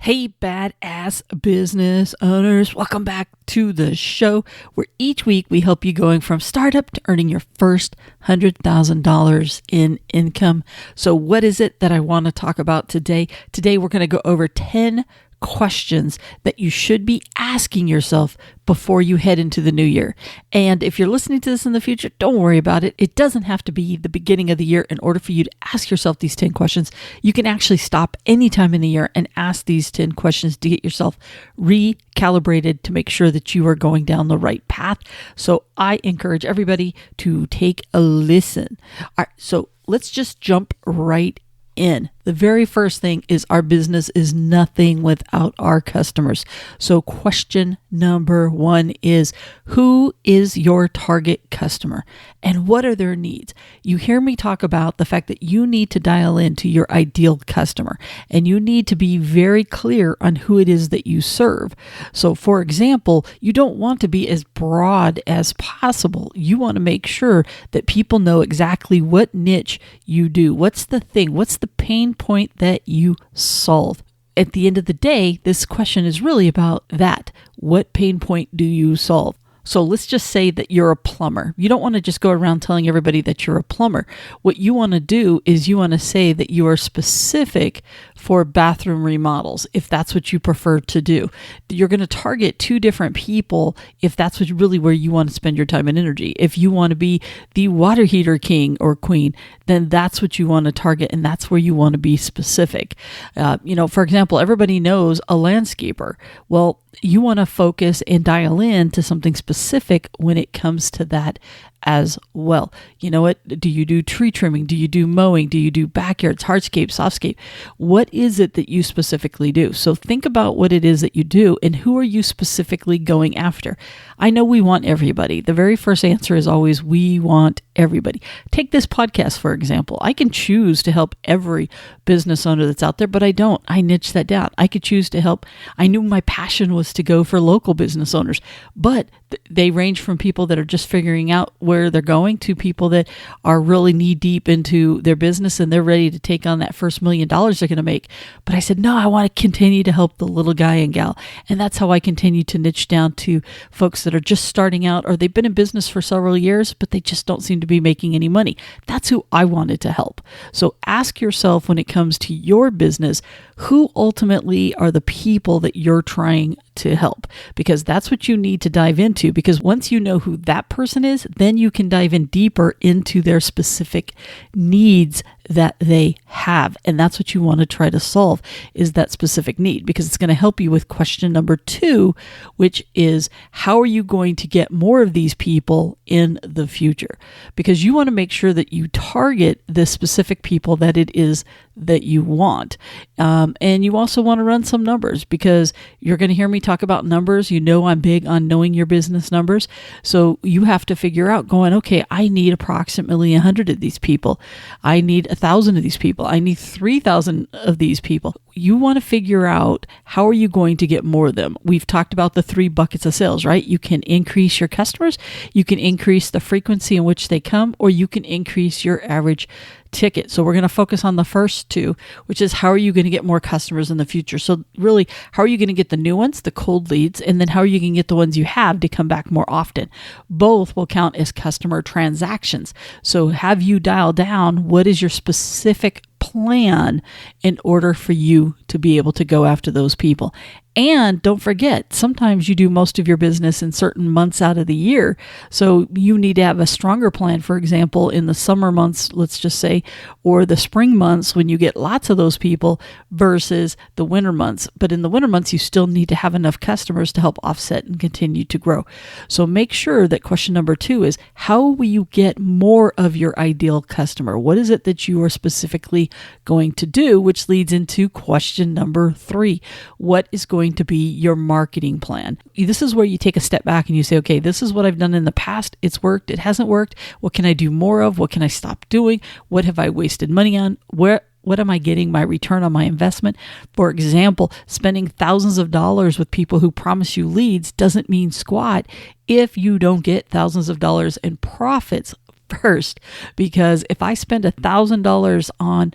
Hey, badass business owners, welcome back to the show where each week we help you going from startup to earning your first $100,000 in income. So what is it that I want to talk about today? Today, we're going to go over 10 questions that you should be asking yourself before you head into the new year. And if you're listening to this in the future, don't worry about it. It doesn't have to be the beginning of the year in order for you to ask yourself these 10 questions. You can actually stop anytime in the year and ask these 10 questions to get yourself recalibrated to make sure that you are going down the right path. So I encourage everybody to take a listen. All right, so let's just jump right in. The very first thing is our business is nothing without our customers. So question number one is, who is your target customer and what are their needs? You hear me talk about the fact that you need to dial into your ideal customer and you need to be very clear on who it is that you serve. So for example, you don't want to be as broad as possible. You want to make sure that people know exactly what niche you do. What's the thing? What's the pain point that you solve? At the end of the day, this question is really about that. What pain point do you solve? So let's just say that you're a plumber. You don't want to just go around telling everybody that you're a plumber. What you want to do is you want to say that you are specific for bathroom remodels, if that's what you prefer to do. You're going to target two different people if that's really where you want to spend your time and energy. If you want to be the water heater king or queen, then that's what you want to target and that's where you want to be specific. For example, everybody knows a landscaper. Well, you want to focus and dial in to something specific when it comes to that as well. You know what? Do you do tree trimming? Do you do mowing? Do you do backyards, hardscape, softscape? What is it that you specifically do? So think about what it is that you do and who are you specifically going after? I know we want everybody. The very first answer is always we want everybody. Take this podcast, for example. I can choose to help every business owner that's out there, but I don't. I niche that down. I could choose to help. I knew my passion was to go for local business owners, but they range from people that are just figuring out where they're going to people that are really knee deep into their business and they're ready to take on that first $1 million they're going to make. But I said, no, I want to continue to help the little guy and gal. And that's how I continue to niche down to folks that are just starting out or they've been in business for several years, but they just don't seem to be making any money. That's who I wanted to help. So ask yourself when it comes to your business, who ultimately are the people that you're trying to help? Because that's what you need to dive into. Because once you know who that person is, then you can dive in deeper into their specific needs that they have. And that's what you want to try to solve is that specific need, because it's going to help you with question number 2, which is how are you going to get more of these people in the future? Because you want to make sure that you target the specific people that it is that you want. And you also want to run some numbers because you're going to hear me talk about numbers. You know, I'm big on knowing your business numbers. So you have to figure out going, okay, I need approximately 100 of these people. I need 1,000 of these people. I need 3,000 of these people. You want to figure out how are you going to get more of them. We've talked about the 3 buckets of sales, right? You can increase your customers, you can increase the frequency in which they come, or you can increase your average ticket. So we're going to focus on the first 2, which is how are you going to get more customers in the future? So really, how are you going to get the new ones, the cold leads, and then how are you going to get the ones you have to come back more often? Both will count as customer transactions. So have you dialed down what is your specific plan in order for you to be able to go after those people? And don't forget, sometimes you do most of your business in certain months out of the year. So you need to have a stronger plan, for example, in the summer months, let's just say, or the spring months when you get lots of those people versus the winter months. But in the winter months, you still need to have enough customers to help offset and continue to grow. So make sure that question number 2 is how will you get more of your ideal customer? What is it that you are specifically going to do? Which leads into question number 3. What is going to be your marketing plan? This is where you take a step back and you say, okay, this is what I've done in the past. It's worked. It hasn't worked. What can I do more of? What can I stop doing? What have I wasted money on? What am I getting my return on my investment? For example, spending thousands of dollars with people who promise you leads doesn't mean squat if you don't get thousands of dollars in profits first, because if I spend $1,000 on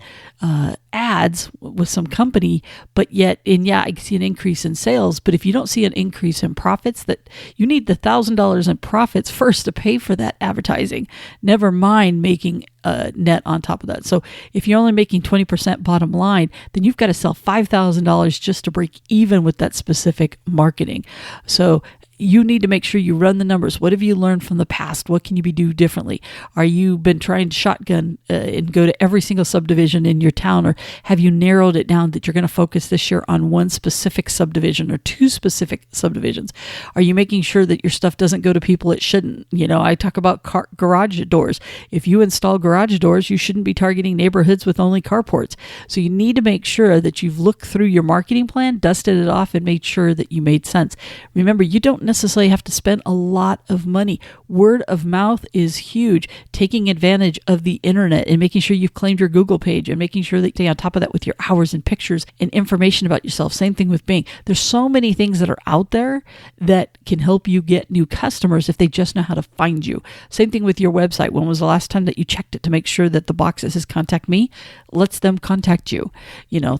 ads with some company, but yet, and yeah, I see an increase in sales, but if you don't see an increase in profits, that you need the $1,000 in profits first to pay for that advertising, never mind making net on top of that. So if you're only making 20% bottom line, then you've got to sell $5,000 just to break even with that specific marketing. So you need to make sure you run the numbers. What have you learned from the past? What can you do differently? Are you been trying to shotgun and go to every single subdivision in your town, or have you narrowed it down that you're going to focus this year on one specific subdivision or two specific subdivisions? Are you making sure that your stuff doesn't go to people it shouldn't? I talk about garage doors. If you install garage doors, you shouldn't be targeting neighborhoods with only carports. So you need to make sure that you've looked through your marketing plan, dusted it off, and made sure that you made sense. Remember, you don't necessarily have to spend a lot of money. Word of mouth is huge. Taking advantage of the internet and making sure you've claimed your Google page and making sure that you stay on top of that with your hours and pictures and information about yourself. Same thing with Bing. There's so many things that are out there that can help you get new customers if they just know how to find you. Same thing with your website. When was the last time that you checked it to make sure that the box that says contact me lets them contact you?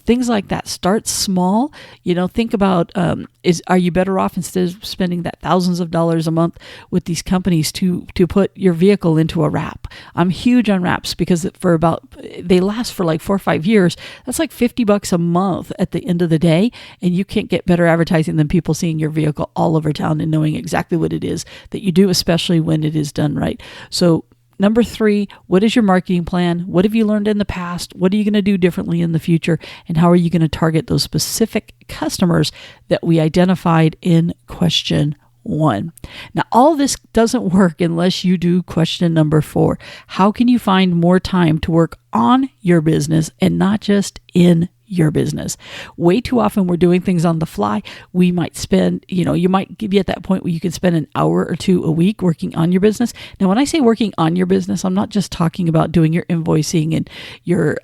Things like that. Start small. Think about, are you better off, instead of spending that thousands of dollars a month with these companies to put your vehicle into a wrap? I'm huge on wraps because they last for like 4 or 5 years. That's like $50 a month at the end of the day. And you can't get better advertising than people seeing your vehicle all over town and knowing exactly what it is that you do, especially when it is done right. So number 3, what is your marketing plan? What have you learned in the past? What are you going to do differently in the future? And how are you going to target those specific customers that we identified in question 1? Now, all this doesn't work unless you do question number 4. How can you find more time to work on your business and not just in your business? Way too often we're doing things on the fly. We might spend, you might be at that point where you can spend an hour or 2 a week working on your business. Now, when I say working on your business, I'm not just talking about doing your invoicing and your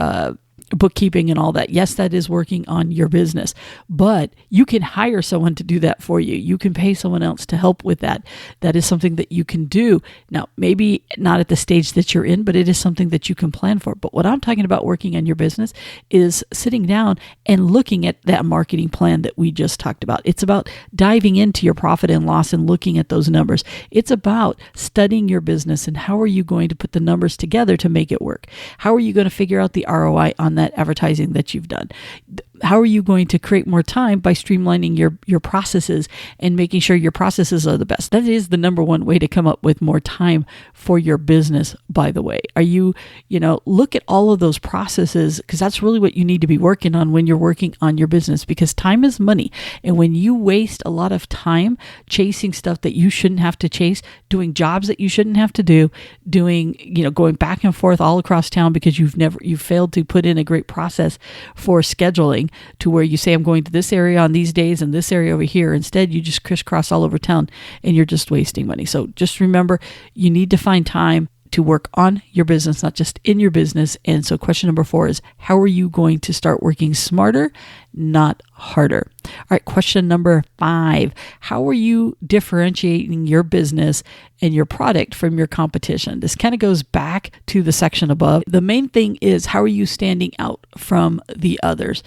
bookkeeping and all that. Yes, that is working on your business, but you can hire someone to do that for you. You can pay someone else to help with that. That is something that you can do. Now, maybe not at the stage that you're in, but it is something that you can plan for. But what I'm talking about working on your business is sitting down and looking at that marketing plan that we just talked about. It's about diving into your profit and loss and looking at those numbers. It's about studying your business and how are you going to put the numbers together to make it work? How are you going to figure out the ROI on that advertising that you've done? How are you going to create more time by streamlining your processes and making sure your processes are the best? That is the number one way to come up with more time for your business, by the way. Are you, look at all of those processes, because that's really what you need to be working on when you're working on your business, because time is money. And when you waste a lot of time chasing stuff that you shouldn't have to chase, doing jobs that you shouldn't have to do, doing, going back and forth all across town because you've failed to put in a great process for scheduling, to where you say, I'm going to this area on these days and this area over here. Instead, you just crisscross all over town and you're just wasting money. So just remember, you need to find time to work on your business, not just in your business. And so question number 4 is, how are you going to start working smarter, not harder? All right, question number 5, how are you differentiating your business and your product from your competition? This kind of goes back to the section above. The main thing is, how are you standing out from the others?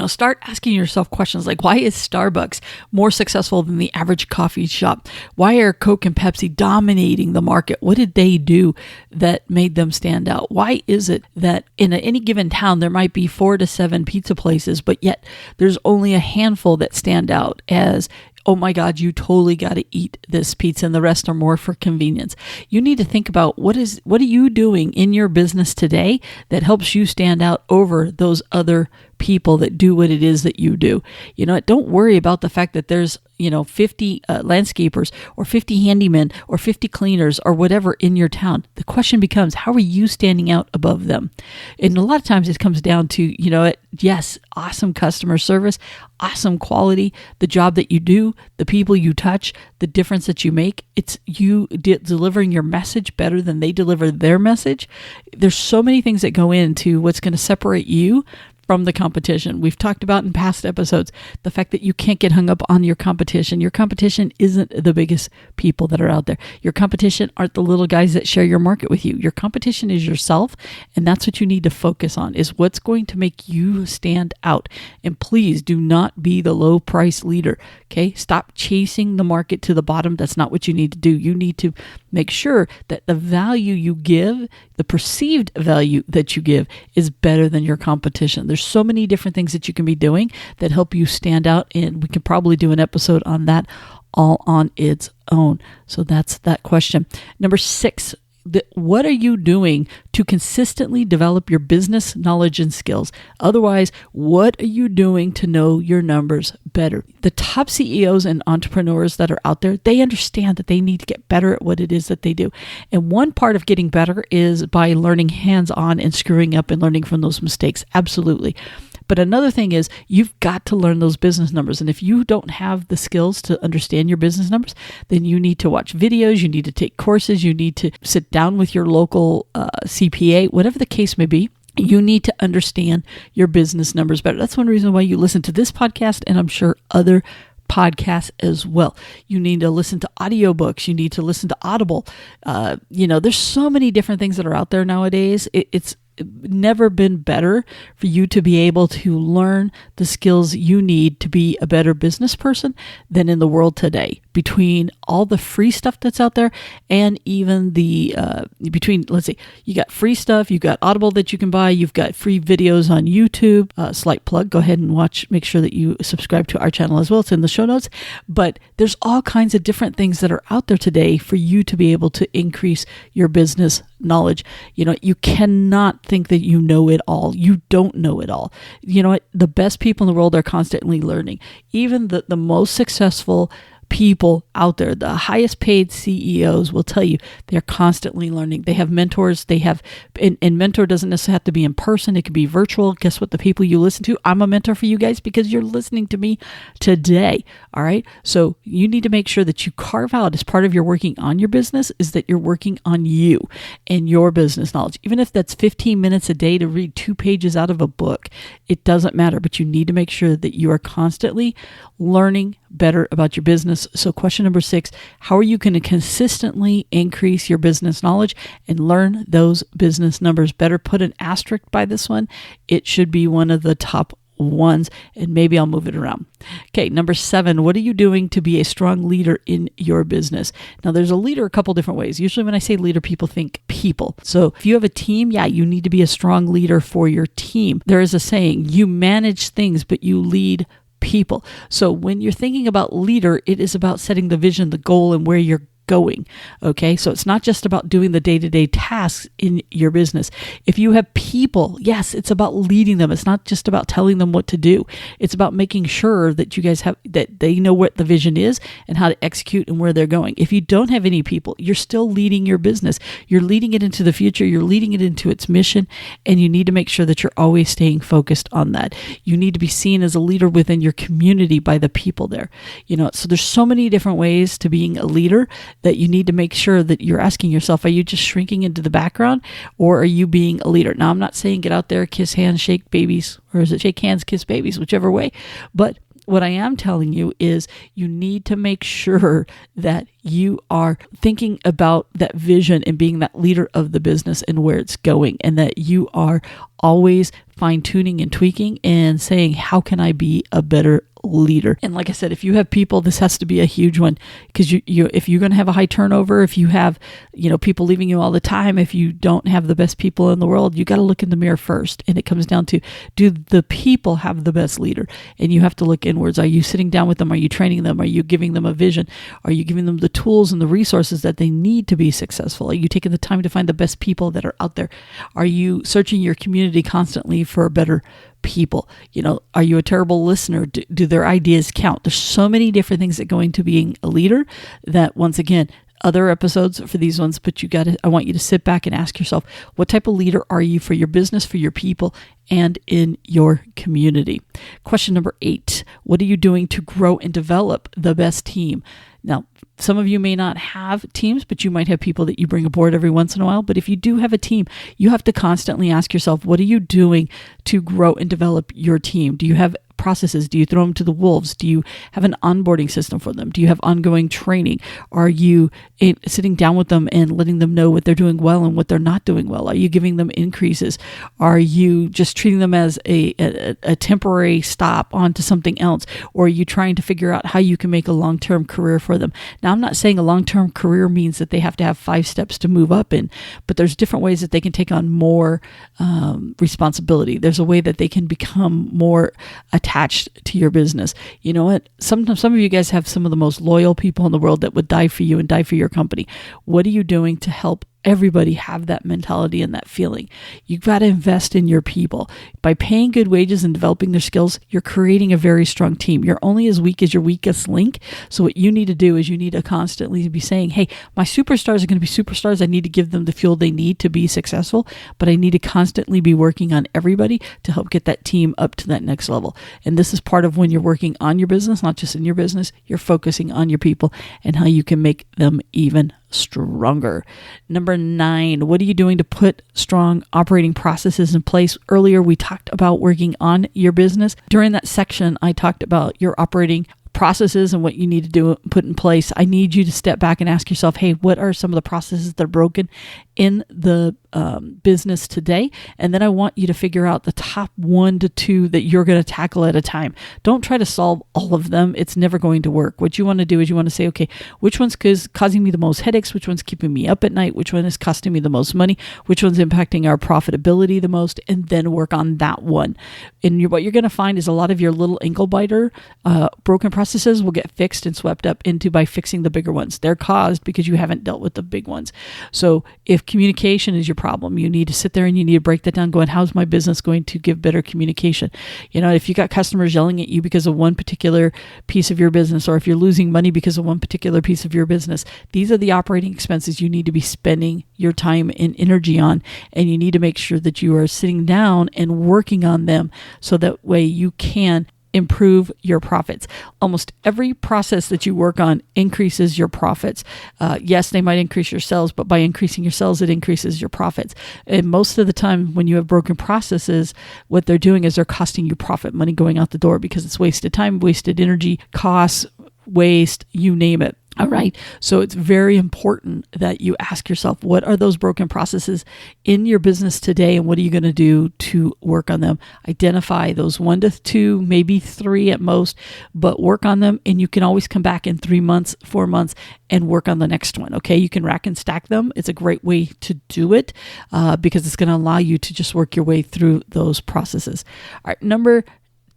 Start asking yourself questions like, why is Starbucks more successful than the average coffee shop? Why are Coke and Pepsi dominating the market? What did they do that made them stand out? Why is it that in any given town, there might be 4 to 7 pizza places, but yet there's only a handful that stand out as, oh my God, you totally got to eat this pizza and the rest are more for convenience? You need to think about what are you doing in your business today that helps you stand out over those other people that do what it is that you do. Don't worry about the fact that there's 50 landscapers or 50 handymen or 50 cleaners or whatever in your town. The question becomes, how are you standing out above them? And a lot of times it comes down to, yes, awesome customer service, awesome quality, the job that you do, the people you touch, the difference that you make. It's you delivering your message better than they deliver their message. There's so many things that go into what's going to separate you from the competition. We've talked about in past episodes the fact that you can't get hung up on your competition. Your competition isn't the biggest people that are out there. Your competition aren't the little guys that share your market with you. Your competition is yourself, and that's what you need to focus on, is what's going to make you stand out. And please do not be the low price leader. Okay? Stop chasing the market to the bottom. That's not what you need to do. You need to make sure that the value you give, the perceived value that you give, is better than your competition. There's so many different things that you can be doing that help you stand out, and we can probably do an episode on that all on its own. So that's that question. Number 6, what are you doing to consistently develop your business knowledge and skills? Otherwise, what are you doing to know your numbers better? The top CEOs and entrepreneurs that are out there, they understand that they need to get better at what it is that they do. And one part of getting better is by learning hands-on and screwing up and learning from those mistakes. Absolutely. But another thing is you've got to learn those business numbers. And if you don't have the skills to understand your business numbers, then you need to watch videos, you need to take courses, you need to sit down with your local CPA, whatever the case may be. You need to understand your business numbers better. That's one reason why you listen to this podcast, and I'm sure other podcasts as well. You need to listen to audiobooks. You need to listen to Audible. There's so many different things that are out there nowadays. It's never been better for you to be able to learn the skills you need to be a better business person than in the world today. Between all the free stuff that's out there and even the, let's see, you got free stuff, you got Audible that you can buy, you've got free videos on YouTube, slight plug, go ahead and watch, make sure that you subscribe to our channel as well. It's in the show notes, but there's all kinds of different things that are out there today for you to be able to increase your business knowledge. You cannot think that you know it all. You don't know it all. You know what? The best people in the world are constantly learning. Even the most successful people out there, the highest paid CEOs will tell you they're constantly learning. They have mentors. And mentor doesn't necessarily have to be in person. It could be virtual. Guess what? The people you listen to, I'm a mentor for you guys because you're listening to me today. All right. So you need to make sure that you carve out, as part of your working on your business, is that you're working on you and your business knowledge. Even if that's 15 minutes a day to read 2 pages out of a book, it doesn't matter, but you need to make sure that you are constantly learning better about your business. So question number 6, how are you going to consistently increase your business knowledge and learn those business numbers better? Put an asterisk by this one. It should be one of the top ones, and maybe I'll move it around. Okay, number 7, what are you doing to be a strong leader in your business? Now, there's a leader a couple different ways. Usually when I say leader, people think people. So if you have a team, you need to be a strong leader for your team. There is a saying, you manage things, but you lead people. So when you're thinking about leader, it is about setting the vision, the goal, and where you're going. Okay. So it's not just about doing the day-to-day tasks in your business. If you have people, yes, it's about leading them. It's not just about telling them what to do. It's about making sure that you guys that they know what the vision is and how to execute and where they're going. If you don't have any people, you're still leading your business. You're leading it into the future. You're leading it into its mission. And you need to make sure that you're always staying focused on that. You need to be seen as a leader within your community by the people there. So there's so many different ways to being a leader that you need to make sure that you're asking yourself, are you just shrinking into the background, or are you being a leader? Now, I'm not saying get out there, kiss hands, shake babies, or is it shake hands, kiss babies, whichever way. But what I am telling you is you need to make sure that you are thinking about that vision and being that leader of the business and where it's going, and that you are always fine-tuning and tweaking and saying, how can I be a better leader? And like I said, if you have people, this has to be a huge one, because if you're going to have a high turnover, if you have people leaving you all the time, if you don't have the best people in the world, you got to look in the mirror first. And it comes down to, do the people have the best leader? And you have to look inwards. Are you sitting down with them? Are you training them? Are you giving them a vision? Are you giving them the tools and the resources that they need to be successful? Are you taking the time to find the best people that are out there? Are you searching your community constantly for better people? Are you a terrible listener? Do their ideas count? There's so many different things that go into being a leader that, once again, other episodes for these ones, but I want you to sit back and ask yourself, what type of leader are you for your business, for your people, and in your community? Question number 8, what are you doing to grow and develop the best team? Now, some of you may not have teams, but you might have people that you bring aboard every once in a while. But if you do have a team, you have to constantly ask yourself, what are you doing to grow and develop your team? Do you have processes? Do you throw them to the wolves? Do you have an onboarding system for them? Do you have ongoing training? Are you sitting down with them and letting them know what they're doing well and what they're not doing well? Are you giving them increases? Are you just treating them as a temporary stop onto something else? Or are you trying to figure out how you can make a long-term career for them? Now, I'm not saying a long-term career means that they have to have 5 steps to move up in, but there's different ways that they can take on more responsibility. There's a way that they can become more attached to your business. You know what? Sometimes some of you guys have some of the most loyal people in the world that would die for you and die for your company. What are you doing to help everybody have that mentality and that feeling? You've got to invest in your people. By paying good wages and developing their skills, you're creating a very strong team. You're only as weak as your weakest link. So what you need to do is you need to constantly be saying, hey, my superstars are going to be superstars. I need to give them the fuel they need to be successful, but I need to constantly be working on everybody to help get that team up to that next level. And this is part of when you're working on your business, not just in your business, you're focusing on your people and how you can make them even stronger. Number 9, what are you doing to put strong operating processes in place? Earlier, we talked about working on your business. During that section, I talked about your operating processes and what you need to do, put in place. I need you to step back and ask yourself, hey, what are some of the processes that are broken in the business today? And then I want you to figure out the top 1 to 2 that you're going to tackle at a time. Don't try to solve all of them. It's never going to work. What you want to do is you want to say, okay, which one's causing me the most headaches? Which one's keeping me up at night? Which one is costing me the most money? Which one's impacting our profitability the most? And then work on that one. And what you're going to find is a lot of your little ankle biter broken processes will get fixed and swept up into by fixing the bigger ones. They're caused because you haven't dealt with the big ones. So if communication is your problem, you need to sit there and you need to break that down going, how's my business going to give better communication? You know, if you got customers yelling at you because of one particular piece of your business, or if you're losing money because of one particular piece of your business, these are the operating expenses you need to be spending your time and energy on. And you need to make sure that you are sitting down and working on them so that way you can improve your profits. Almost every process that you work on increases your profits. Yes, they might increase your sales, but by increasing your sales, it increases your profits. And most of the time when you have broken processes, what they're doing is they're costing you profit, money going out the door, because it's wasted time, wasted energy, costs, waste, you name it. All right. So it's very important that you ask yourself, what are those broken processes in your business today? And what are you going to do to work on them? Identify those 1 to 2, maybe 3 at most, but work on them. And you can always come back in 3 months, 4 months and work on the next one. Okay. You can rack and stack them. It's a great way to do it because it's going to allow you to just work your way through those processes. All right. Number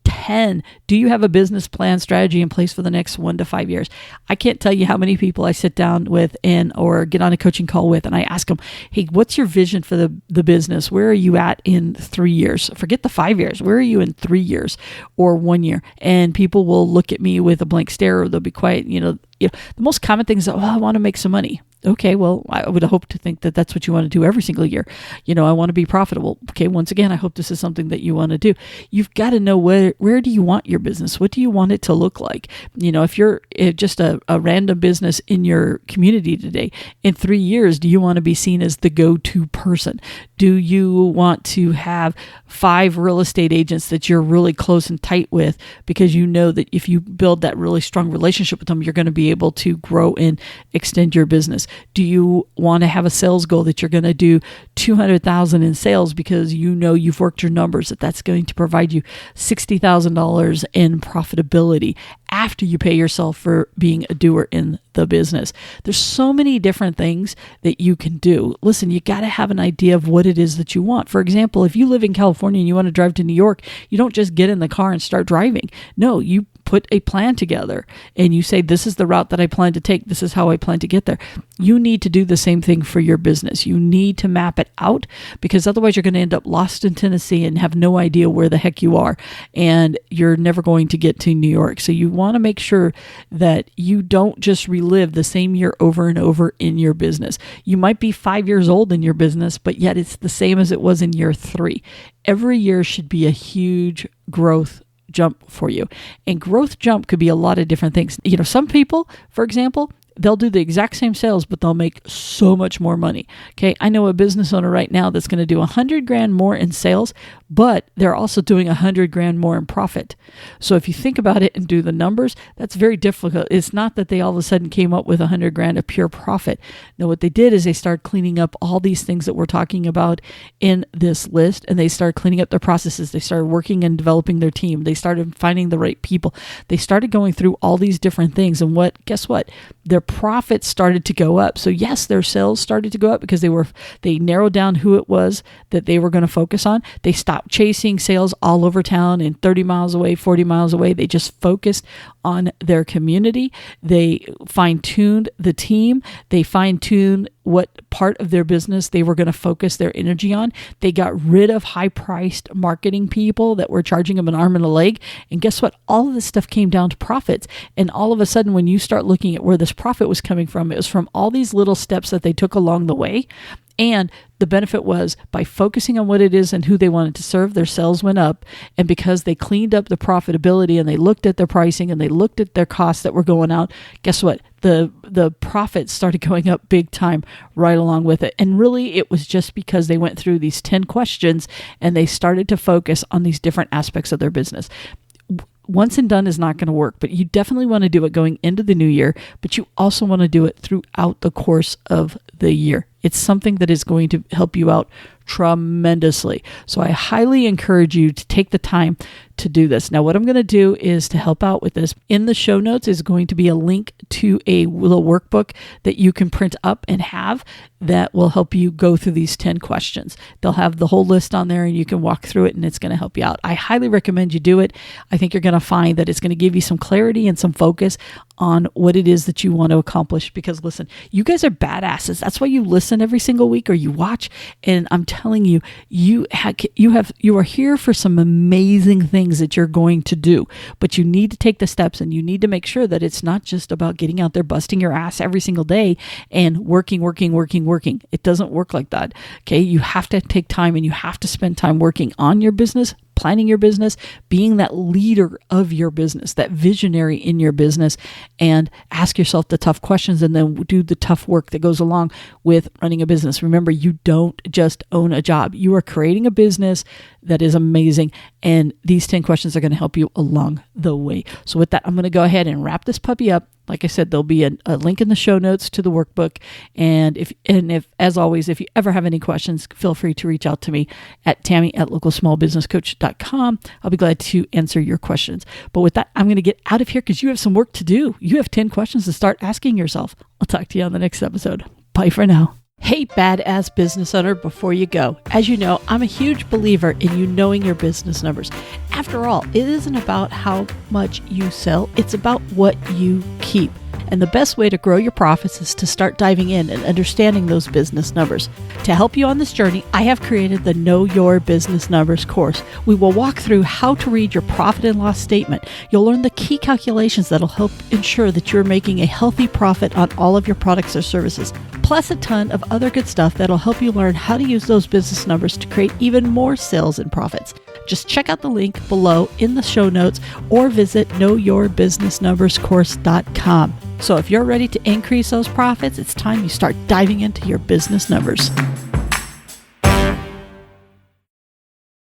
10, do you have a business plan strategy in place for the next 1 to 5 years? I can't tell you how many people I sit down with or get on a coaching call with, and I ask them, hey, what's your vision for the business? Where are you at in 3 years? Forget the 5 years. Where are you in 3 years or 1 year? And people will look at me with a blank stare, or they'll be quiet. The most common thing is, I want to make some money. Okay, well, I would hope to think that that's what you want to do every single year. I want to be profitable. Okay, once again, I hope this is something that you want to do. You've got to know where do you want your business? What do you want it to look like? If you're just a random business in your community today, in 3 years, do you want to be seen as the go-to person? Do you want to have 5 real estate agents that you're really close and tight with because you know that if you build that really strong relationship with them, you're going to be able to grow and extend your business? Do you want to have a sales goal that you're going to do $200,000 in sales because you've worked your numbers, that's going to provide you $60,000 in profitability after you pay yourself for being a doer in the business? There's so many different things that you can do. Listen, you got to have an idea of what it is that you want. For example, if you live in California and you want to drive to New York, you don't just get in the car and start driving. No, you put a plan together and you say, this is the route that I plan to take. This is how I plan to get there. You need to do the same thing for your business. You need to map it out, because otherwise you're going to end up lost in Tennessee and have no idea where the heck you are. And you're never going to get to New York. So you want to make sure that you don't just relive the same year over and over in your business. You might be 5 years old in your business, but yet it's the same as it was in year 3. Every year should be a huge growth jump for you. And growth jump could be a lot of different things. Some people, for example, they'll do the exact same sales, but they'll make so much more money. Okay. I know a business owner right now that's going to do $100,000 more in sales, but they're also doing $100,000 more in profit. So if you think about it and do the numbers, that's very difficult. It's not that they all of a sudden came up with $100,000 of pure profit. No, what they did is they started cleaning up all these things that we're talking about in this list, and they started cleaning up their processes. They started working and developing their team. They started finding the right people. They started going through all these different things. And guess what? Their profits started to go up. So yes, their sales started to go up because they narrowed down who it was that they were going to focus on. They stopped chasing sales all over town and 30 miles away, 40 miles away. They just focused on their community. They fine-tuned the team. They fine-tuned what part of their business they were going to focus their energy on. They got rid of high-priced marketing people that were charging them an arm and a leg. And guess what? All of this stuff came down to profits. And all of a sudden, when you start looking at where this profit was coming from, it was from all these little steps that they took along the way. And the benefit was by focusing on what it is and who they wanted to serve, their sales went up. And because they cleaned up the profitability and they looked at their pricing and they looked at their costs that were going out, guess what? The profits started going up big time right along with it. And really, it was just because they went through these 10 questions and they started to focus on these different aspects of their business. Once and done is not going to work, but you definitely want to do it going into the new year, but you also want to do it throughout the course of the year. It's something that is going to help you out tremendously. So I highly encourage you to take the time to do this. Now, what I'm going to do is to help out with this. In the show notes is going to be a link to a little workbook that you can print up and have that will help you go through these 10 questions. They'll have the whole list on there and you can walk through it and it's going to help you out. I highly recommend you do it. I think you're going to find that it's going to give you some clarity and some focus on what it is that you want to accomplish. Because listen, you guys are badasses. That's why you listen every single week or you watch. And I'm telling you, you are here for some amazing things that you're going to do. But you need to take the steps and you need to make sure that it's not just about getting out there, busting your ass every single day and working. It doesn't work like that. Okay. You have to take time and you have to spend time working on your business, planning your business, being that leader of your business, that visionary in your business, and ask yourself the tough questions and then do the tough work that goes along with running a business. Remember, you don't just own a job. You are creating a business that is amazing, and these 10 questions are going to help you along the way. So with that, I'm going to go ahead and wrap this puppy up. Like I said, there'll be a link in the show notes to the workbook. And if as always, if you ever have any questions, feel free to reach out to me at Tammy@localsmallbusinesscoach.com. I'll be glad to answer your questions. But with that, I'm going to get out of here because you have some work to do. You have 10 questions to start asking yourself. I'll talk to you on the next episode. Bye for now. Hey, badass business owner, before you go, as you know, I'm a huge believer in you knowing your business numbers. After all, it isn't about how much you sell, it's about what you keep. And the best way to grow your profits is to start diving in and understanding those business numbers. To help you on this journey, I have created the Know Your Business Numbers course. We will walk through how to read your profit and loss statement. You'll learn the key calculations that'll help ensure that you're making a healthy profit on all of your products or services, plus a ton of other good stuff that'll help you learn how to use those business numbers to create even more sales and profits. Just check out the link below in the show notes or visit knowyourbusinessnumberscourse.com. So if you're ready to increase those profits, it's time you start diving into your business numbers.